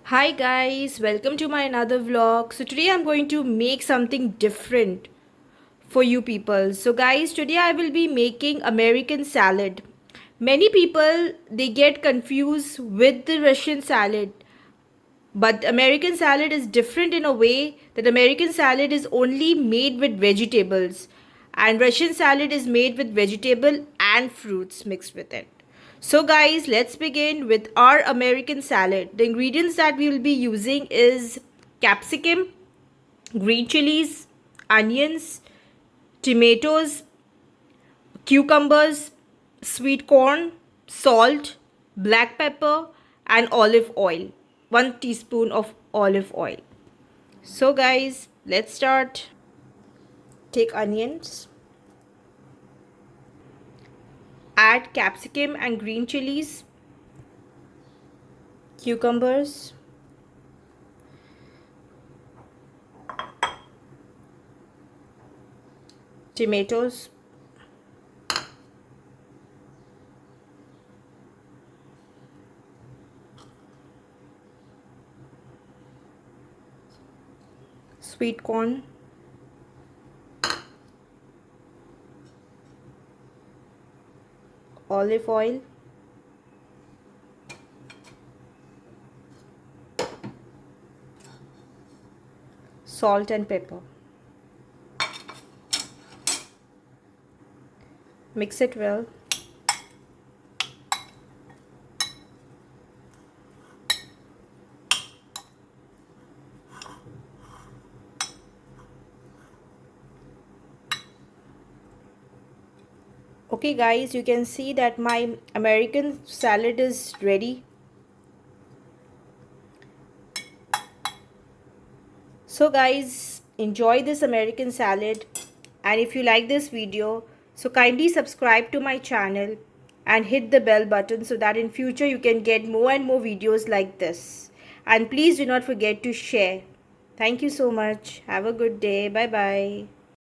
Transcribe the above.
Hi guys, welcome to my another vlog. So today I'm going to make something different for you people. So guys, today I will be making American salad. Many people they get confused with the Russian salad, but American salad is different in a way that American salad is only made with vegetables and Russian salad is made with vegetable and fruits mixed with it. So guys, let's begin with our American salad. The ingredients that we will be using is capsicum, green chilies, onions, tomatoes, cucumbers, sweet corn, salt, black pepper, and olive oil. 1 teaspoon of olive oil. So, guys, let's start. Take onions, add capsicum and green chilies, cucumbers, tomatoes, sweet corn, olive oil, salt and pepper. Mix it well. Okay guys, you can see that my American salad is ready. So guys, enjoy this American salad, and if you like this video, so kindly subscribe to my channel and hit the bell button so that in future you can get more and more videos like this. And please do not forget to share. Thank you so much. Have a good day. Bye bye.